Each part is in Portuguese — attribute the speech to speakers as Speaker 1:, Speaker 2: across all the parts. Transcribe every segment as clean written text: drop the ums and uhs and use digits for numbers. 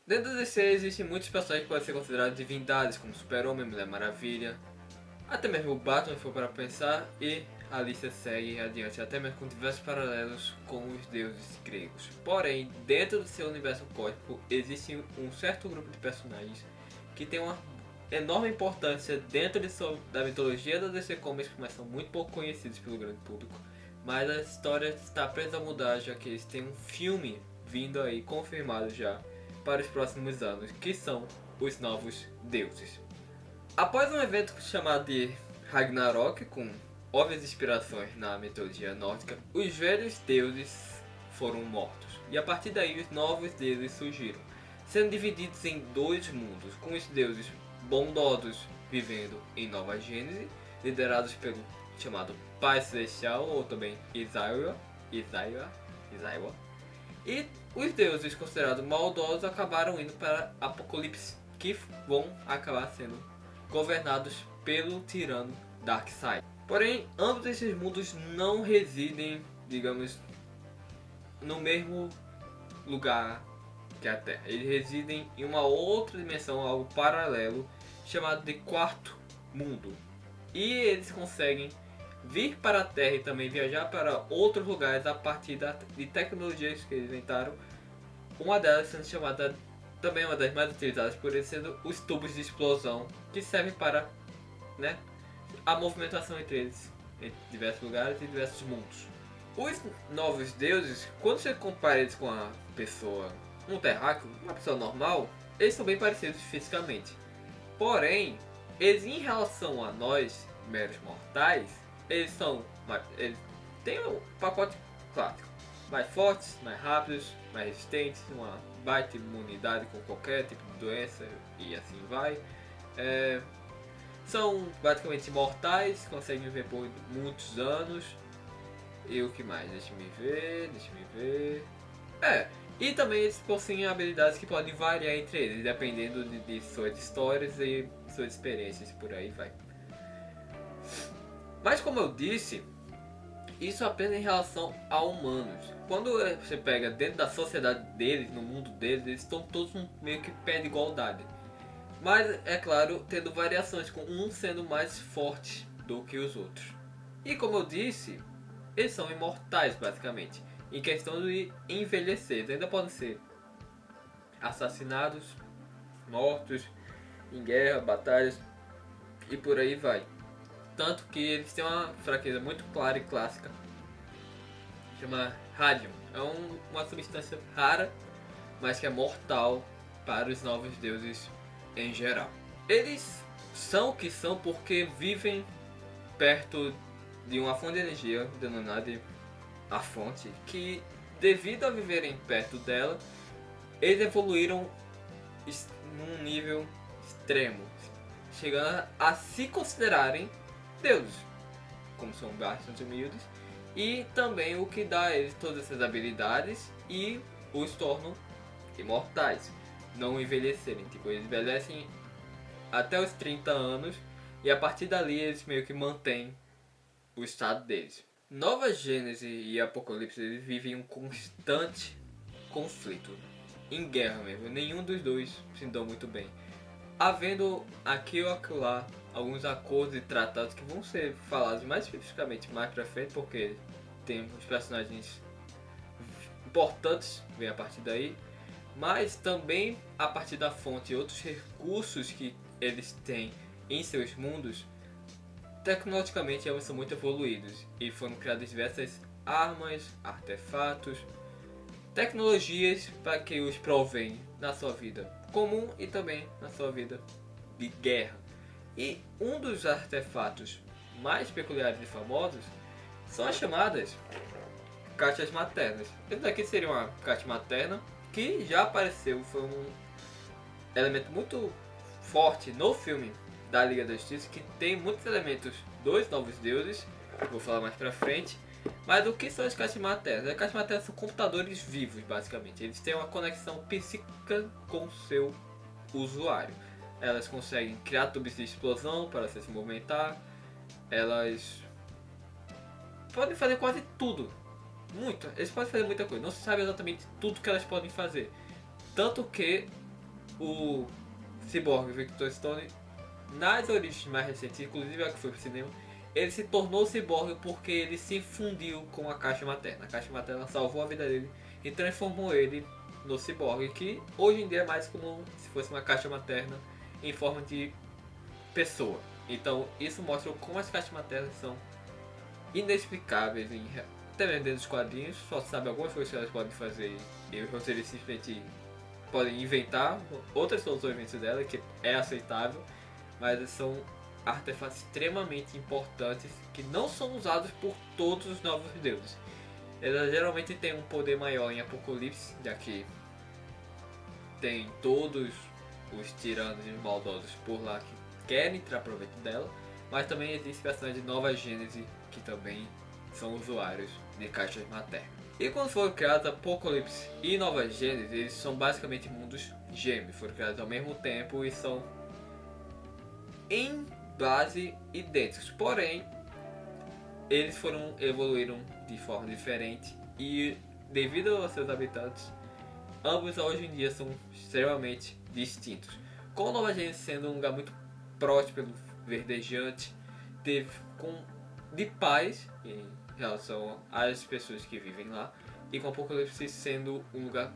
Speaker 1: Dentro do DC existem muitos personagens que podem ser considerados divindades, como Super-Homem, Mulher Maravilha, até mesmo o Batman, se for para pensar, e a lista segue adiante, até mesmo com diversos paralelos com os deuses gregos. Porém, dentro do seu universo cósmico, existe um certo grupo de personagens que tem uma enorme importância dentro da mitologia da DC Comics, mas são muito pouco conhecidos pelo grande público. Mas a história está prestes a mudar, já que eles têm um filme vindo aí, confirmado já, para os próximos anos, que são os Novos Deuses. Após um evento chamado de Ragnarok, com óbvias inspirações na mitologia nórdica, os velhos deuses foram mortos. E a partir daí os novos deuses surgiram, sendo divididos em dois mundos, com os deuses bondosos vivendo em Nova Gênese, liderados pelo chamado Pai Celestial, ou também Izaiwa, e os deuses considerados maldosos acabaram indo para Apocalipse, que vão acabar sendo governados pelo tirano Darkseid. Porém, ambos esses mundos não residem, digamos, no mesmo lugar que a Terra. Eles residem em uma outra dimensão, algo paralelo, chamado de Quarto Mundo. E eles conseguem vir para a Terra e também viajar para outros lugares a partir de tecnologias que eles inventaram. Uma delas sendo chamada, também uma das mais utilizadas por eles, sendo os tubos de explosão, que servem para, né, a movimentação entre eles, entre diversos lugares e diversos mundos. Os novos deuses, quando você compara eles com a pessoa, um terráqueo, uma pessoa normal, eles são bem parecidos fisicamente. Porém, eles em relação a nós, meros mortais, eles têm um pacote clássico. Mais fortes, mais rápidos, mais resistentes, uma baita imunidade com qualquer tipo de doença e assim vai. São basicamente imortais, conseguem viver por muitos anos. E o que mais? Deixa me ver. E também eles possuem habilidades que podem variar entre eles, dependendo de suas histórias e suas experiências, por aí vai. Mas como eu disse, isso apenas em relação a humanos. Quando você pega dentro da sociedade deles, no mundo deles, eles estão todos meio que pé de igualdade. Mas, é claro, tendo variações, com um sendo mais forte do que os outros. E como eu disse, eles são imortais, basicamente. Em questão de envelhecer, eles ainda podem ser assassinados, mortos, em guerra, batalhas e por aí vai. Tanto que eles têm uma fraqueza muito clara e clássica, chama Radium. É uma substância rara, mas que é mortal para os novos deuses em geral. Eles são o que são porque vivem perto de uma fonte de energia denominada a fonte, que devido a viverem perto dela, eles evoluíram num nível extremo, chegando a se considerarem deuses, como são bastante humildes, e também o que dá a eles todas essas habilidades e os tornam imortais, não envelhecerem. Tipo, eles envelhecem até os 30 anos e a partir dali eles meio que mantêm o estado deles. Nova Gênese e Apocalipse, eles vivem um constante conflito, em guerra mesmo. Nenhum dos dois se dão muito bem, havendo aqui ou acolá alguns acordos e tratados que vão ser falados mais especificamente mais pra frente, porque tem os personagens importantes vem a partir daí, mas também a partir da fonte e outros recursos que eles têm em seus mundos. Tecnologicamente eles são muito evoluídos e foram criadas diversas armas, artefatos, tecnologias para que os provém na sua vida comum e também na sua vida de guerra. E um dos artefatos mais peculiares e famosos são as chamadas caixas maternas. Esse daqui seria uma caixa materna que já apareceu, foi um elemento muito forte no filme da Liga da Justiça, que tem muitos elementos dos novos deuses, vou falar mais pra frente. Mas o que são as caixas maternas? As caixas maternas são computadores vivos, basicamente. Eles têm uma conexão psíquica com o seu usuário. Elas conseguem criar tubos de explosão para se movimentar. Elas podem fazer quase tudo. Muito. Eles podem fazer muita coisa. Não se sabe exatamente tudo que elas podem fazer. Tanto que o Cyborg Victor Stone, nas origens mais recentes, inclusive a que foi pro cinema, ele se tornou Cyborg porque ele se fundiu com a caixa materna. A caixa materna salvou a vida dele e transformou ele no Cyborg, que hoje em dia é mais como se fosse uma caixa materna em forma de pessoa. Então isso mostra como as caixas maternas são inexplicáveis, até mesmo dentro dos quadrinhos. Só se sabe algumas coisas que elas podem fazer e os roteiristas simplesmente podem inventar outras soluções dela, que é aceitável, mas são artefatos extremamente importantes que não são usados por todos os novos deuses. Ela geralmente tem um poder maior em Apocalipse, já que tem todos os tiranos e maldosos por lá que querem tirar proveito dela, mas também existe personagens de Nova Gênese que também são usuários de caixas maternas. E quando foram criados Apocalipse e Nova Gênese, eles são basicamente mundos gêmeos, foram criados ao mesmo tempo e são em base idênticos, porém eles evoluíram de forma diferente e devido aos seus habitantes, ambos hoje em dia são extremamente distintos. Com Nova Gênese sendo um lugar muito próspero, verdejante, de paz em relação às pessoas que vivem lá, e com Apocalipse sendo um lugar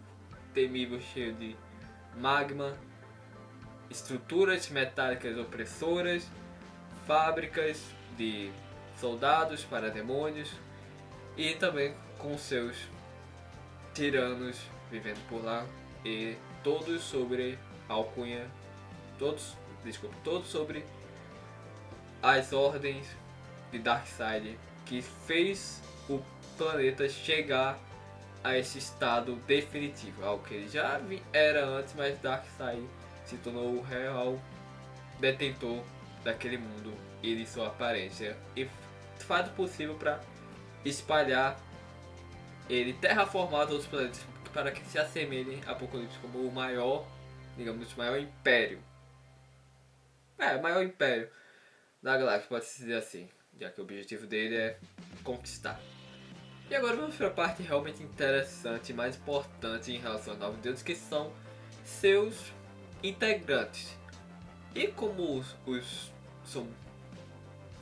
Speaker 1: temível, cheio de magma, estruturas metálicas opressoras, fábricas de soldados para demônios e também com seus tiranos vivendo por lá e todos sobre alcunha, todos sobre as ordens de Darkseid que fez o planeta chegar a esse estado definitivo, algo que ele já era antes, mas Darkseid se tornou o real detentor daquele mundo e de sua aparência e faz o possível para espalhar ele, terraformar outros planetas para que se assemelhem a Apocalipse como o maior, digamos, o maior império. O maior império da galáxia, pode-se dizer assim, já que o objetivo dele é conquistar. E agora vamos para a parte realmente interessante e mais importante em relação aos Novos Deuses, que são seus integrantes. E como são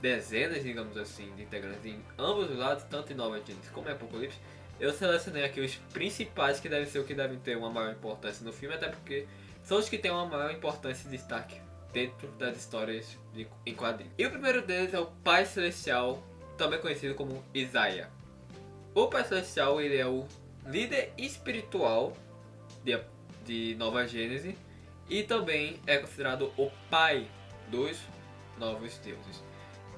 Speaker 1: dezenas, digamos assim, de integrantes em ambos os lados, tanto em Nova Gênesis como em Apocalipse, eu selecionei aqui os principais que devem ser o que devem ter uma maior importância no filme, até porque são os que têm uma maior importância e destaque dentro das histórias em quadrinhos. E o primeiro deles é o Pai Celestial, também conhecido como Isaiah. O Pai Celestial, ele é o líder espiritual de Nova Gênese e também é considerado o pai dos novos deuses.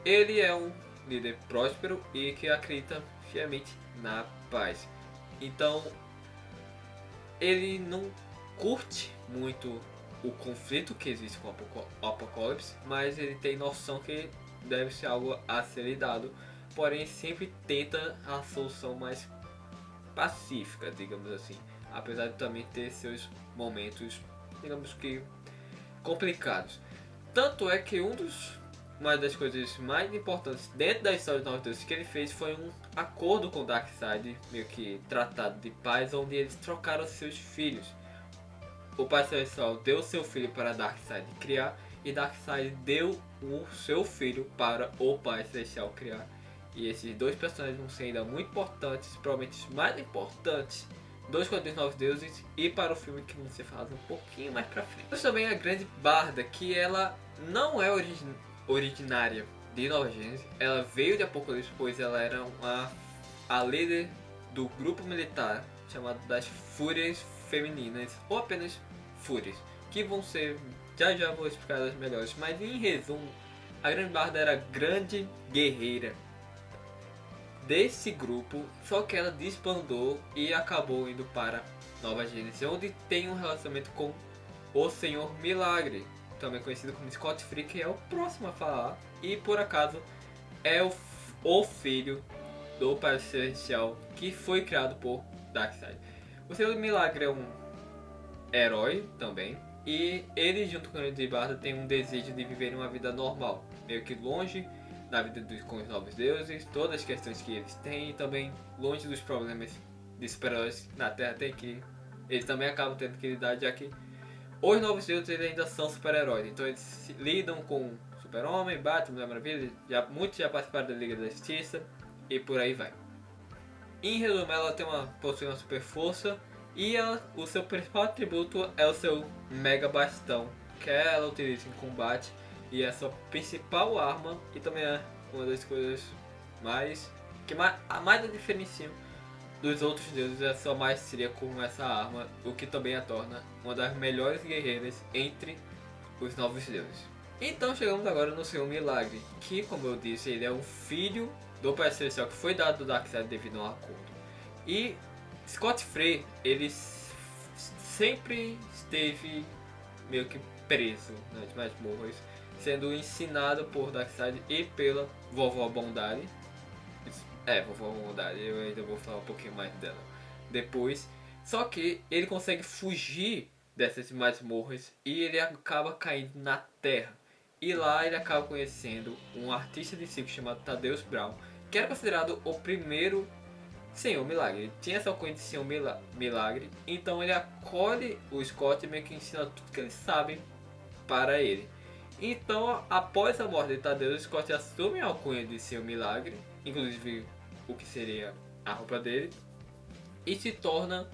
Speaker 1: Ele é um líder próspero e que acredita fielmente na paz. Então, ele não curte muito o conflito que existe com o Apocalipse, mas ele tem noção que deve ser algo a ser lidado, porém sempre tenta a solução mais pacífica, digamos assim, apesar de também ter seus momentos, digamos que complicados. Tanto é que uma das coisas mais importantes dentro da história do Nova Deuses que ele fez foi um acordo com Darkseid, meio que tratado de paz, onde eles trocaram seus filhos. O Pai Celestial deu seu filho para Darkseid criar e Darkseid deu o seu filho para o Pai Celestial criar. E esses dois personagens vão ser ainda muito importantes, provavelmente os mais importantes dos quadrinhos Novos Deuses e para o filme que vão ser falados um pouquinho mais pra frente. Temos também a Grande Barda, que ela não é originária de Nova Gênesis, ela veio de Apocalipse, pois ela era a líder do grupo militar chamado das Fúrias Femininas, ou apenas Fúrias, que vão ser, já vou explicar as melhores, mas em resumo, a Grande Barda era a grande guerreira desse grupo, só que ela desbandou e acabou indo para Nova Gênesis, onde tem um relacionamento com o Senhor Milagre, também conhecido como Scott Free, que é o próximo a falar, e por acaso é o filho do Pai Celestial que foi criado por Darkseid. O Senhor Milagre é um herói também, e ele junto com o Grande Barda tem um desejo de viver uma vida normal, meio que longe da vida com os novos deuses, todas as questões que eles têm e também longe dos problemas de super-heróis na Terra tem que eles também acabam tendo que lidar, já que Os Novos Deuses eles ainda são super-heróis, então eles lidam com Super-Homem, Batman, Mulher Maravilha, muitos já participaram da Liga da Justiça e por aí vai. Em resumo, ela possui uma super força e o seu principal atributo é o seu Mega Bastão, que ela utiliza em combate e é a sua principal arma e também é uma das coisas que mais a diferenciam dos outros deuses é sua maestria com essa arma, o que também a torna uma das melhores guerreiras entre os novos deuses. Então chegamos agora no seu milagre, que como eu disse, ele é um filho do Pai Celestial que foi dado do Darkseid devido a um acordo. E Scott Free, ele sempre esteve meio que preso nas masmorras, sendo ensinado por Darkseid e pela Vovó Bondade. Vovó Bondade, eu ainda vou falar um pouquinho mais dela depois. Só que ele consegue fugir dessas masmorras e ele acaba caindo na Terra. E lá ele acaba conhecendo um artista de circo chamado Thaddeus Brown, que era considerado o primeiro Senhor Milagre. Ele tinha essa alcunha de Senhor Milagre, então ele acolhe o Scott e meio que ensina tudo que ele sabe para ele. Então, após a morte de Thaddeus, Scott assume a alcunha de Senhor Milagre, inclusive o que seria a roupa dele, e se torna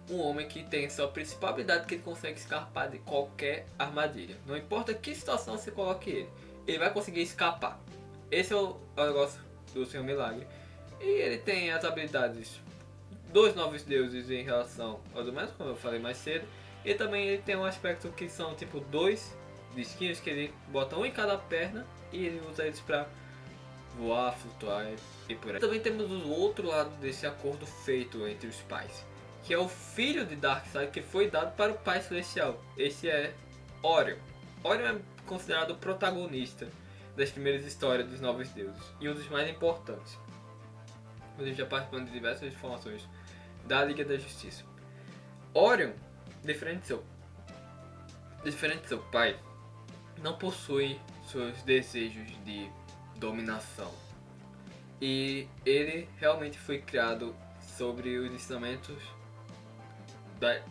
Speaker 1: um homem que tem sua principal habilidade, que ele consegue escapar de qualquer armadilha. Não importa que situação você coloque ele vai conseguir escapar. Esse é o negócio do Senhor Milagre. E ele tem as habilidades dos novos deuses em relação aos humanos, como eu falei mais cedo. E também ele tem um aspecto que são tipo dois disquinhos que ele bota um em cada perna e ele usa eles pra voar, flutuar e por aí. Também temos o outro lado desse acordo feito entre os pais, que é o filho de Darkseid que foi dado para o Pai Celestial. Esse é Orion. Orion é considerado o protagonista das primeiras histórias dos Novos Deuses e um dos mais importantes. Ele já participando de diversas informações da Liga da Justiça. Orion, diferente de seu pai, não possui seus desejos de dominação. E ele realmente foi criado sobre os ensinamentos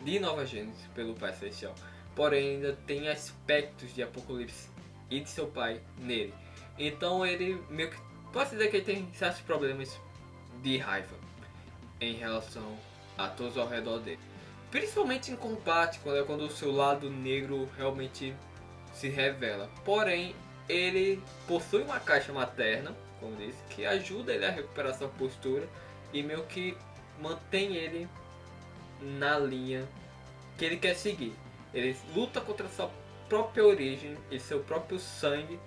Speaker 1: de Nova Gênesis pelo Pai Celestial. Porém, ainda tem aspectos de Apocalipse e de seu pai nele. Então ele meio que pode dizer que ele tem certos problemas de raiva em relação a todos ao redor dele. Principalmente em combate, quando o seu lado negro realmente se revela. Porém, ele possui uma caixa materna, como disse, que ajuda ele a recuperar sua postura e meio que mantém ele na linha que ele quer seguir. Ele luta contra sua própria origem e seu próprio sangue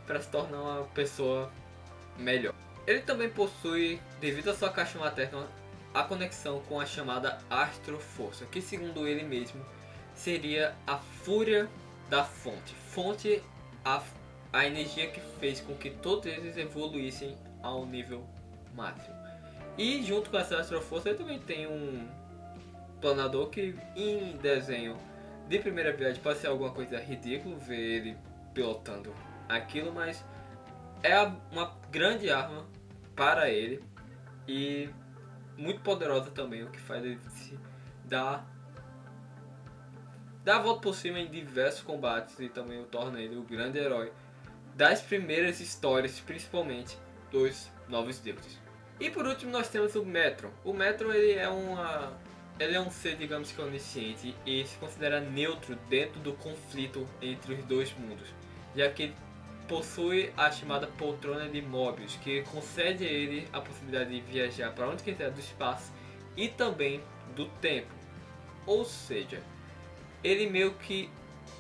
Speaker 1: para se tornar uma pessoa melhor. Ele também possui, devido à sua caixa materna, a conexão com a chamada Astro-Força, que segundo ele mesmo seria a fúria da fonte. Fonte, a energia que fez com que todos eles evoluíssem ao nível máximo. E junto com essa Astro-Força ele também tem um planador que em desenho de primeira viagem pode ser alguma coisa ridícula ver ele pilotando aquilo, mas é uma grande arma para ele e muito poderosa também, o que faz ele se dar a volta por cima em diversos combates e também o torna ele o grande herói das primeiras histórias, principalmente dos Novos Deuses. E por último nós temos o Metron. O Metron ele é um ser, digamos que onisciente e se considera neutro dentro do conflito entre os dois mundos, já que ele possui a chamada poltrona de Mobius, que concede a ele a possibilidade de viajar para onde quiser do espaço e também do tempo. Ou seja, ele meio que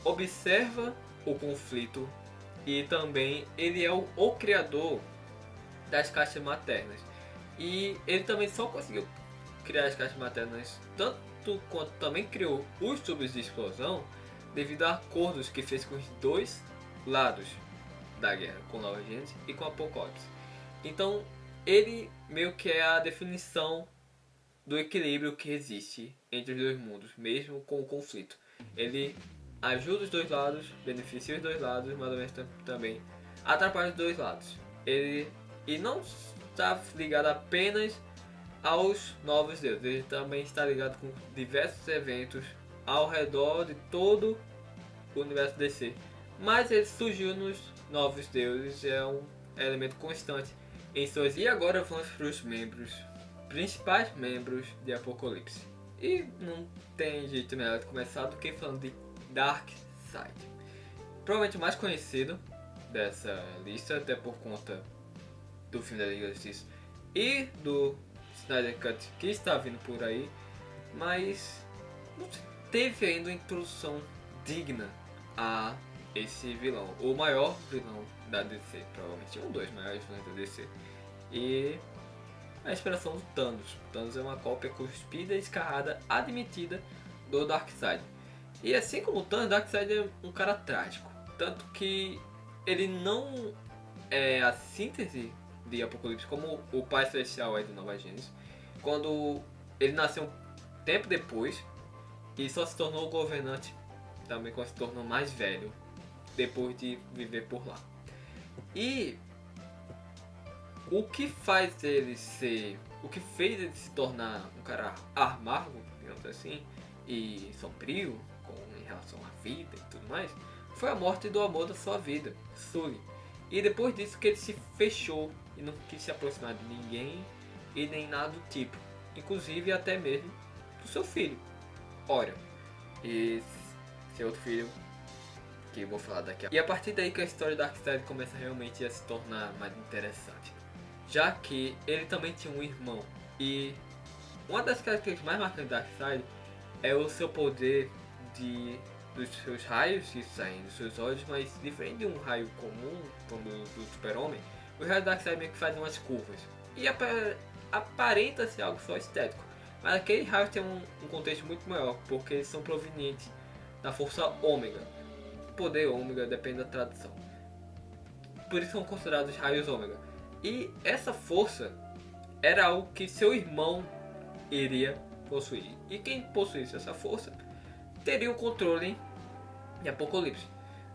Speaker 1: observa o conflito e também ele é o criador das caixas maternas. E ele também só conseguiu criar as caixas maternas tanto quanto também criou os tubos de explosão devido a acordos que fez com os dois lados da guerra, com Nova Gênesis e com Apocalipse. Então ele meio que é a definição do equilíbrio que existe entre os dois mundos, mesmo com o conflito. Ele ajuda os dois lados, beneficia os dois lados, mas ao mesmo tempo também atrapalha os dois lados. Ele não está ligado apenas aos novos deuses, ele também está ligado com diversos eventos ao redor de todo o universo DC. Mas ele surgiu nos Novos Deuses, é um elemento constante em suas. E agora vamos para os principais membros de Apocalipse. E não tem jeito melhor de começar do que falando de Darkseid. Provavelmente o mais conhecido dessa lista, até por conta do filme da Liga da Justiça e do Snyder Cut que está vindo por aí, mas não teve ainda uma introdução digna a esse vilão, o maior vilão da DC, provavelmente um dos maiores vilões da DC, e a inspiração do Thanos. Thanos é uma cópia cuspida e escarrada admitida do Darkseid. E assim como o Thanos, Darkseid é um cara trágico, tanto que ele não é a síntese de Apocalipse como o Pai Celestial é de Nova Gênesis, quando ele nasceu um tempo depois e só se tornou governante também quando se tornou mais velho, depois de viver por lá. E o que faz ele ser, o que fez ele se tornar um cara amargo, digamos assim, e sombrio em relação à vida e tudo mais, foi a morte do amor da sua vida, Sully. E depois disso que ele se fechou e não quis se aproximar de ninguém e nem nada do tipo, inclusive até mesmo do seu filho, Orion. E seu outro filho, que eu vou falar daqui a pouco. E a partir daí que a história de Darkseid começa realmente a se tornar mais interessante, já que ele também tinha um irmão. E uma das características mais marcantes de Darkseid é o seu poder dos seus raios que saem dos seus olhos, mas diferente de um raio comum, como o do Super-Homem, os raios do Darkseid meio que fazem umas curvas. E aparenta ser algo só estético, mas aquele raio tem um contexto muito maior, porque eles são provenientes da força ômega. O poder ômega depende da tradução. Por isso são considerados raios ômega. E essa força era algo que seu irmão iria possuir. E quem possuísse essa força teria o controle de Apocalipse.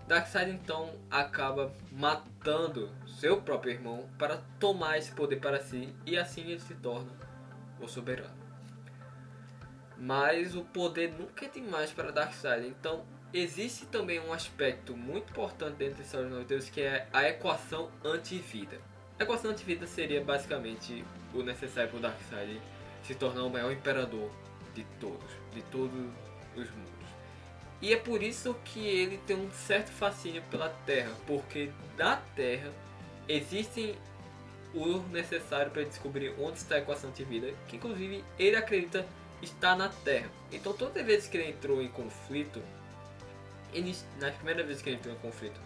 Speaker 1: Darkseid então acaba matando seu próprio irmão para tomar esse poder para si, e assim ele se torna o soberano. Mas o poder nunca é demais para Darkseid, então existe também um aspecto muito importante dentro da história dos Deus, que é a equação antivida. A equação antivida seria basicamente o necessário para o Darkseid se tornar o maior imperador de todos os mundos. E é por isso que ele tem um certo fascínio pela Terra, porque na Terra existem o necessário para descobrir onde está a equação de vida, que inclusive ele acredita está na Terra. Então todas as vezes que ele entrou em conflito, nas primeiras vezes que ele entrou em conflito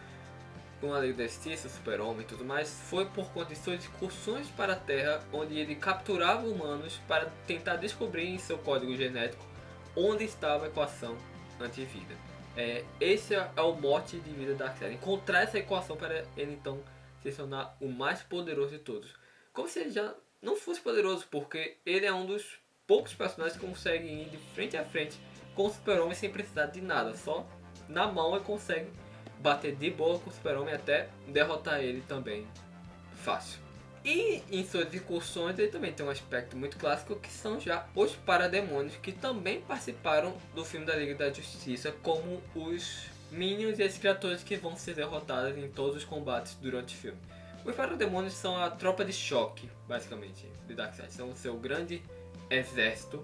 Speaker 1: com a Liga da Justiça, Super-Homem e tudo mais, foi por conta de suas excursões para a Terra, onde ele capturava humanos para tentar descobrir em seu código genético onde estava a equação antivida. Esse é o mote de vida da Darkseid, encontrar essa equação para ele então se tornar o mais poderoso de todos. Como se ele já não fosse poderoso, porque ele é um dos poucos personagens que conseguem ir de frente a frente com o Super-Homem sem precisar de nada, só na mão ele consegue bater de boa com o Super-Homem até derrotar ele também fácil. E em suas incursões ele também tem um aspecto muito clássico, que são já os parademônios, que também participaram do filme da Liga da Justiça como os Minions e as criaturas que vão ser derrotadas em todos os combates durante o filme. Os parademônios são a tropa de choque, basicamente, de Darkseid. São o seu grande exército,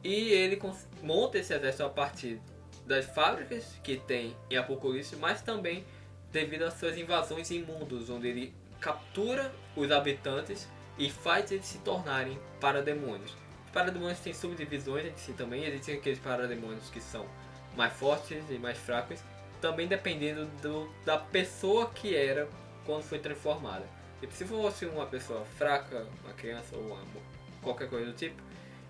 Speaker 1: e ele monta esse exército a partir das fábricas que tem em Apocalipse, mas também devido às suas invasões em mundos, onde ele captura os habitantes e faz eles se tornarem parademônios. Os parademônios têm subdivisões entre si também, existem aqueles parademônios que são mais fortes e mais fracos, também dependendo da pessoa que era quando foi transformada. E se fosse uma pessoa fraca, uma criança ou qualquer coisa do tipo,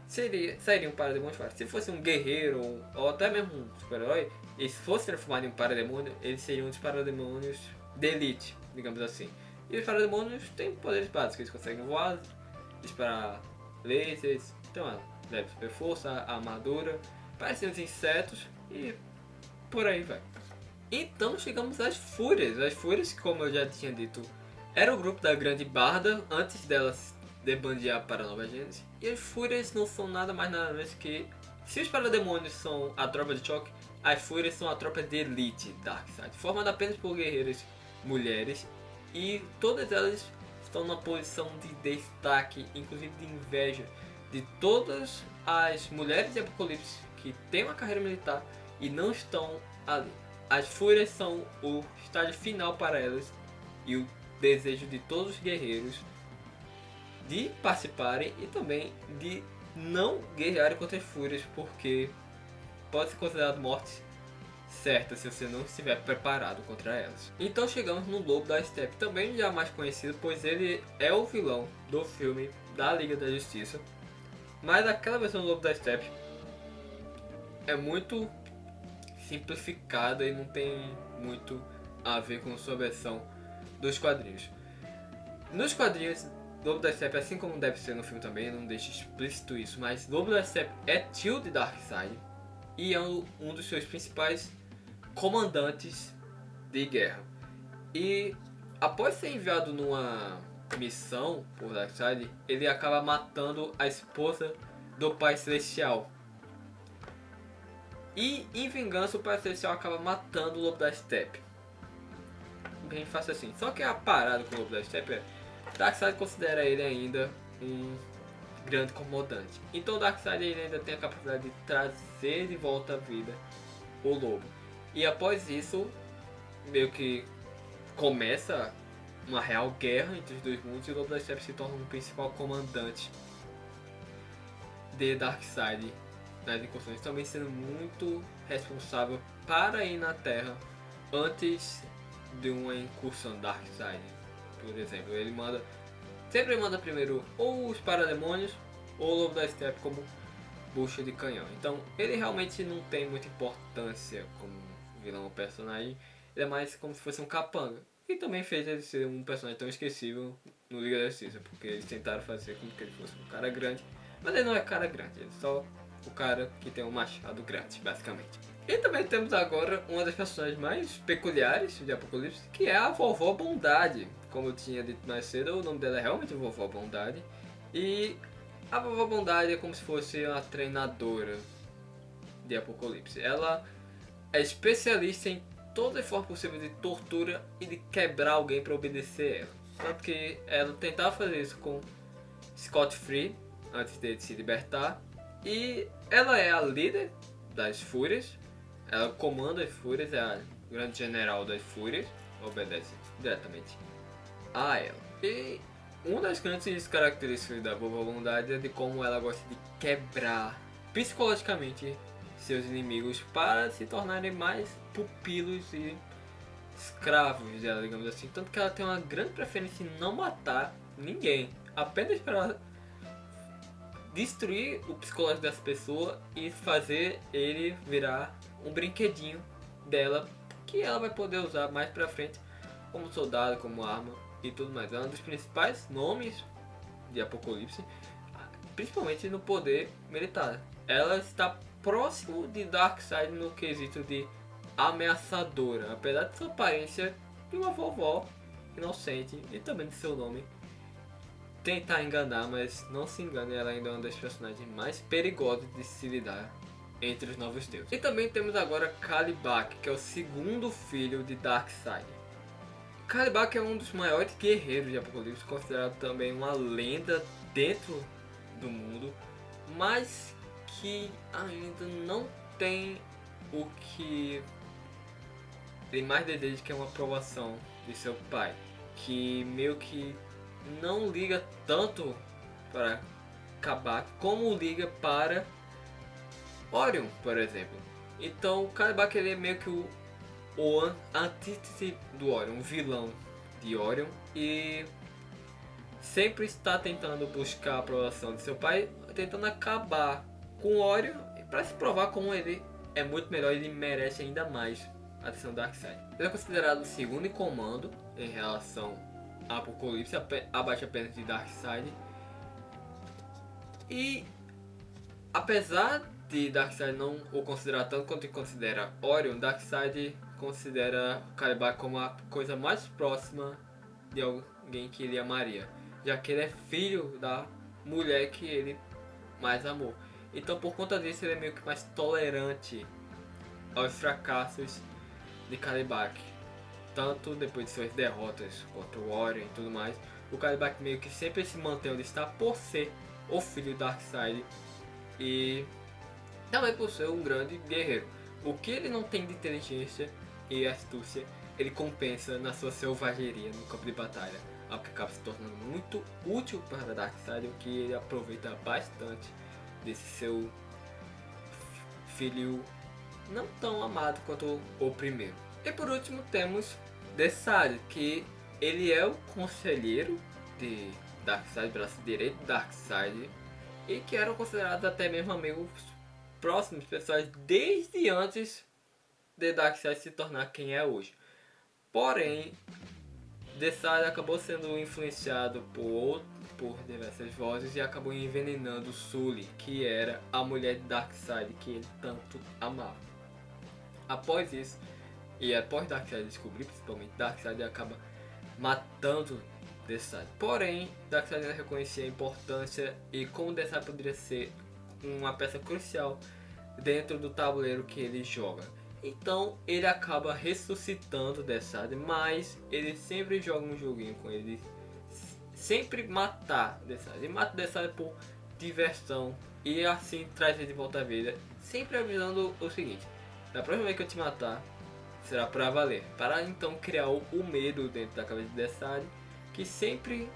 Speaker 1: sairia um parademônio forte. Se fosse um guerreiro ou até mesmo um super-herói, e se fosse transformado em um parademônio, eles seriam dos parademônios de elite, digamos assim. E os parademônios têm poderes básicos, eles conseguem voar, disparar lasers, tem uma leve super força, armadura, parecem uns insetos e por aí vai. Então chegamos às Fúrias. As Fúrias, como eu já tinha dito, era o grupo da Grande Barda antes delas debandear para a Nova Gênesis. E as Fúrias não são nada mais nada menos que Se os parademônios são a tropa de choque, as fúrias são a tropa de elite Darkseid, formada apenas por guerreiras mulheres, e todas elas estão na posição de destaque, inclusive de inveja, de todas as mulheres de Apocalipse que têm uma carreira militar e não estão ali. As fúrias são o estágio final para elas e o desejo de todos os guerreiros de participarem e também de não guerrearem contra as fúrias, porque pode ser considerado morte certa se você não estiver preparado contra elas. Então chegamos no Lobo da Steppe, também já mais conhecido, pois ele é o vilão do filme da Liga da Justiça. Mas aquela versão do Lobo da Steppe é muito simplificada e não tem muito a ver com sua versão dos quadrinhos. Nos quadrinhos, Lobo da Steppe, assim como deve ser no filme também, não deixa explícito isso, mas Lobo da Steppe é tio de Darkseid e é um dos seus principais comandantes de guerra. E após ser enviado numa missão por Darkseid, ele acaba matando a esposa do Pai Celestial. E em vingança o Pai Celestial acaba matando o Lobo da Steppe. Bem fácil assim. Só que a parada com o Lobo da Steppe é Darkseid considera ele ainda um grande comandante. Então o Darkseid ele ainda tem a capacidade de trazer de volta à vida o lobo. E após isso, meio que começa uma real guerra entre os dois mundos e o Lobo da Steppe se torna o principal comandante de Darkseid nas incursões, também sendo muito responsável para ir na Terra antes de uma incursão Darkseid. Por exemplo, ele sempre manda primeiro ou os parademônios ou o Lobo da Steppe como bucha de canhão. Então ele realmente não tem muita importância como vilão ou personagem, ele é mais como se fosse um capanga. E também fez ele ser um personagem tão esquecível no Liga da Justiça, porque eles tentaram fazer com que ele fosse um cara grande, mas ele não é cara grande, ele é só o cara que tem um machado grande, basicamente. E também temos agora uma das personagens mais peculiares de Apocalipse, que é a Vovó Bondade. Como eu tinha dito mais cedo, o nome dela é realmente Vovó Bondade. E a Vovó Bondade é como se fosse uma treinadora de Apocalipse. Ela é especialista em toda forma possível de tortura e de quebrar alguém para obedecer ela. Tanto que ela tentava fazer isso com Scott Free antes dele se libertar. E ela é a líder das Fúrias. Ela comanda as Fúrias, é a grande general das Fúrias, obedece diretamente a ela. E uma das grandes características da Vovó Bondade é de como ela gosta de quebrar psicologicamente seus inimigos para se tornarem mais pupilos e escravos dela, digamos assim. Tanto que ela tem uma grande preferência em não matar ninguém, apenas para destruir o psicológico dessa pessoa e fazer ele virar um brinquedinho dela, que ela vai poder usar mais pra frente como soldado, como arma e tudo mais. É um dos principais nomes de Apocalipse, principalmente no poder militar. Ela está próximo de Darkseid no quesito de ameaçadora, apesar de sua aparência de uma vovó inocente e também de seu nome tentar enganar, mas não se engane, ela ainda é uma das personagens mais perigosas de se lidar entre os novos deuses. E também temos agora Kalibak, que é o segundo filho de Darkseid. Kalibak é um dos maiores guerreiros de Apocalipse, considerado também uma lenda dentro do mundo, mas que ainda não tem o que ele mais deseja, que é uma aprovação de seu pai, que meio que não liga tanto para Kabak como liga para Orion, por exemplo. Então o Kalibak ele é meio que o antítese do Orion, um vilão de Orion, e sempre está tentando buscar a aprovação de seu pai, tentando acabar com Orion para se provar como ele é muito melhor e ele merece ainda mais a atenção do Darkseid. Ele é considerado o segundo em comando em relação a Apocalipse, abaixo apenas de Darkseid. E apesar de Darkseid não o considerar tanto quanto ele considera Orion, Darkseid considera Kalibak como a coisa mais próxima de alguém que ele amaria, já que ele é filho da mulher que ele mais amou. Então por conta disso ele é meio que mais tolerante aos fracassos de Kalibak. Tanto depois de suas derrotas contra o Orion e tudo mais, o Kalibak meio que sempre se mantém onde está por ser o filho do Darkseid e também por ser um grande guerreiro. O que ele não tem de inteligência e astúcia, ele compensa na sua selvageria no campo de batalha, algo que acaba se tornando muito útil para Darkseid, o que ele aproveita bastante desse seu filho não tão amado quanto o primeiro. E por último temos Desaad, que ele é o conselheiro de Darkseid, braço direito de Darkseid, e que eram considerados até mesmo amigos próximos, pessoas desde antes de Darkseid se tornar quem é hoje. Porém, Desaad acabou sendo influenciado por diversas vozes e acabou envenenando Sully, que era a mulher de Darkseid que ele tanto amava. Após isso, e após Darkseid descobrir, principalmente, Darkseid acaba matando Desaad. Porém, Darkseid ainda reconhecia a importância e como Desaad poderia ser uma peça crucial dentro do tabuleiro que ele joga. Então ele acaba ressuscitando Desaad, mas ele sempre joga um joguinho com ele, sempre matar Desaad. E mata Desaad por diversão e assim traz ele de volta à vida, sempre avisando o seguinte: da próxima vez que eu te matar, será pra valer. Para então criar o medo dentro da cabeça de Desaad, que sempre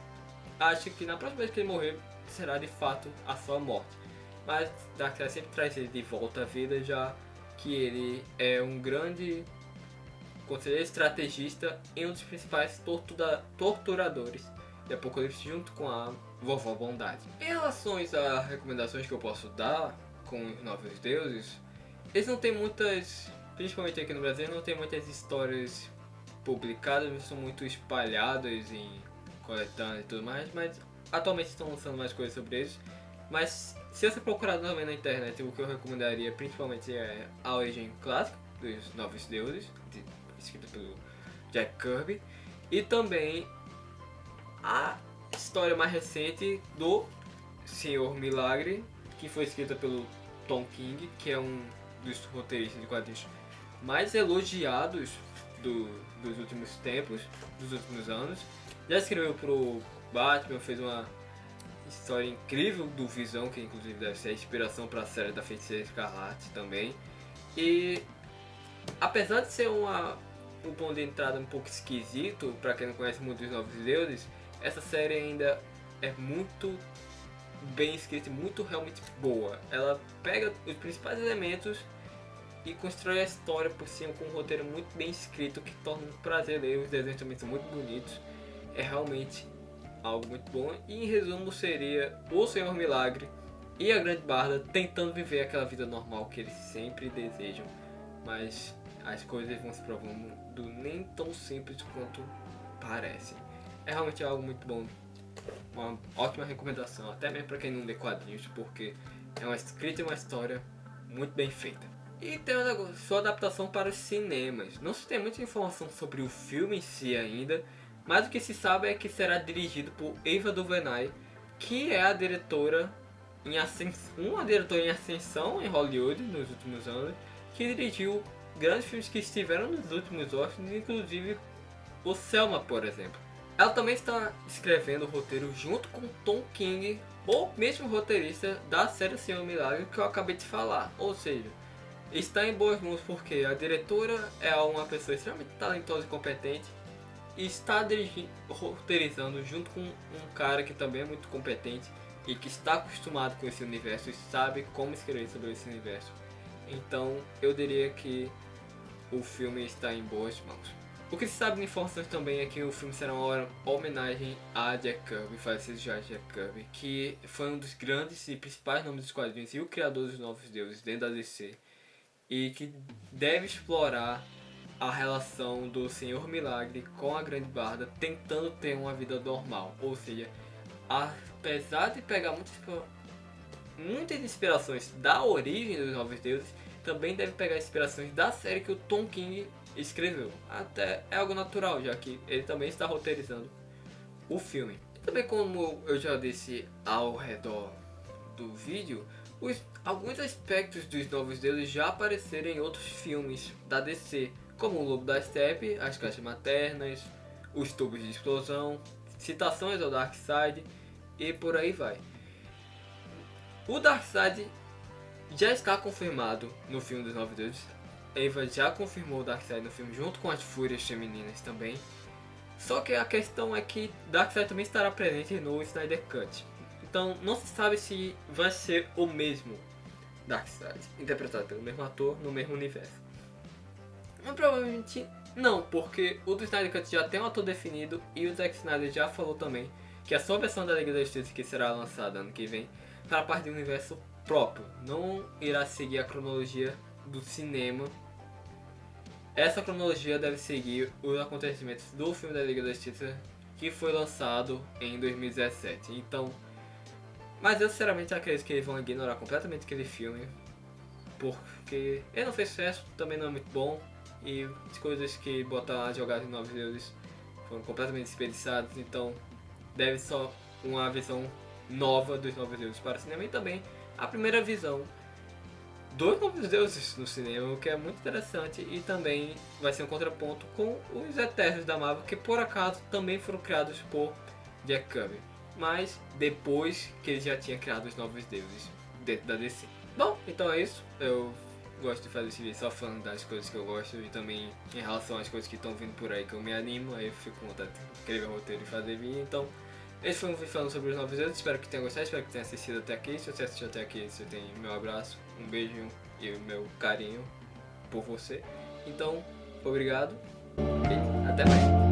Speaker 1: acha que na próxima vez que ele morrer, será de fato a sua morte. Mas Darkseid sempre traz ele de volta à vida, já que ele é um grande conselheiro estrategista e um dos principais torturadores de Apocalipse, junto com a Vovó Bondade. Em relação a recomendações que eu posso dar com os Novos Deuses, eles não tem muitas, principalmente aqui no Brasil, não tem muitas histórias publicadas, não são muito espalhadas em coletâneas e tudo mais, mas atualmente estão lançando mais coisas sobre eles. Mas se você procurar também na internet, o que eu recomendaria principalmente é a origem clássica dos Novos Deuses, escrita pelo Jack Kirby, e também a história mais recente do Senhor Milagre, que foi escrita pelo Tom King, que é um dos roteiristas de quadrinhos mais elogiados dos últimos tempos, dos últimos anos. Já escreveu pro Batman, fez uma história incrível do Visão, que inclusive deve ser a inspiração para a série da Feiticeira Escarlate também. E apesar de ser um ponto de entrada um pouco esquisito para quem não conhece muito dos Novos Deuses, essa série ainda é muito bem escrita e muito realmente boa. Ela pega os principais elementos e constrói a história por cima com um roteiro muito bem escrito que torna um prazer ler. Os desenhos também são muito bonitos. É realmente algo muito bom. E em resumo seria o Senhor Milagre e a Grande Barda tentando viver aquela vida normal que eles sempre desejam, mas as coisas vão se provando nem tão simples quanto parecem. É realmente algo muito bom, uma ótima recomendação, até mesmo para quem não lê quadrinhos, porque é uma escrita e uma história muito bem feita. E tem sua adaptação para os cinemas. Não se tem muita informação sobre o filme em si ainda, mas o que se sabe é que será dirigido por Ava DuVernay, que é a diretora uma diretora em ascensão em Hollywood nos últimos anos, que dirigiu grandes filmes que estiveram nos últimos Oscars, inclusive o Selma, por exemplo. Ela também está escrevendo o roteiro junto com Tom King, o mesmo roteirista da série Senhor Milagre que eu acabei de falar. Ou seja, está em boas mãos porque a diretora é uma pessoa extremamente talentosa e competente e está roteirizando junto com um cara que também é muito competente e que está acostumado com esse universo e sabe como escrever sobre esse universo. Então eu diria que o filme está em boas mãos. O que se sabe de informações também é que o filme será uma homenagem a Jack Kirby, falecido já Jack Kirby, que foi um dos grandes e principais nomes dos quadrinhos e o criador dos Novos Deuses dentro da DC, e que deve explorar a relação do Senhor Milagre com a Grande Barda tentando ter uma vida normal. Ou seja, apesar de pegar muitas inspirações da origem dos Novos Deuses, também deve pegar inspirações da série que o Tom King escreveu. Até é algo natural, já que ele também está roteirizando o filme. E também, como eu já disse ao redor do vídeo, alguns aspectos dos Novos Deuses já apareceram em outros filmes da DC, como o Lobo da Steppe, as caixas maternas, os tubos de explosão, citações ao Darkseid e por aí vai. O Darkseid já está confirmado no filme dos Novos Deuses. Eva já confirmou o Darkseid no filme junto com as Fúrias Femininas também. Só que a questão é que Darkseid também estará presente no Snyder Cut. Então não se sabe se vai ser o mesmo Darkseid, interpretado pelo mesmo ator no mesmo universo. Mas provavelmente não, porque o do Snyder Cut já tem um ator definido e o Zack Snyder já falou também que a sua versão da Liga da Justiça, que será lançada ano que vem, fará parte de um universo próprio, não irá seguir a cronologia do cinema. Essa cronologia deve seguir os acontecimentos do filme da Liga da Justiça, que foi lançado em 2017. Então, mas eu sinceramente acredito que eles vão ignorar completamente aquele filme, porque ele não fez sucesso, também não é muito bom, e as coisas que botaram as jogadas em Novos Deuses foram completamente desperdiçadas. Então, deve só uma visão nova dos Novos Deuses para o cinema, e também a primeira visão dos Novos Deuses no cinema, o que é muito interessante, e também vai ser um contraponto com os Eternos da Marvel, que por acaso também foram criados por Jack Kirby, mas depois que ele já tinha criado os Novos Deuses dentro da DC. Bom, então é isso. Eu gosto de fazer esse vídeo só falando das coisas que eu gosto, e também em relação às coisas que estão vindo por aí que eu me animo, aí eu fico com vontade de escrever roteiro e fazer vídeo. Então esse foi um vídeo falando sobre os Novos Deuses. Espero que tenha gostado, espero que tenha assistido até aqui. Se você assistiu até aqui, você tem meu abraço, um beijo e o meu carinho por você. Então, obrigado e até mais.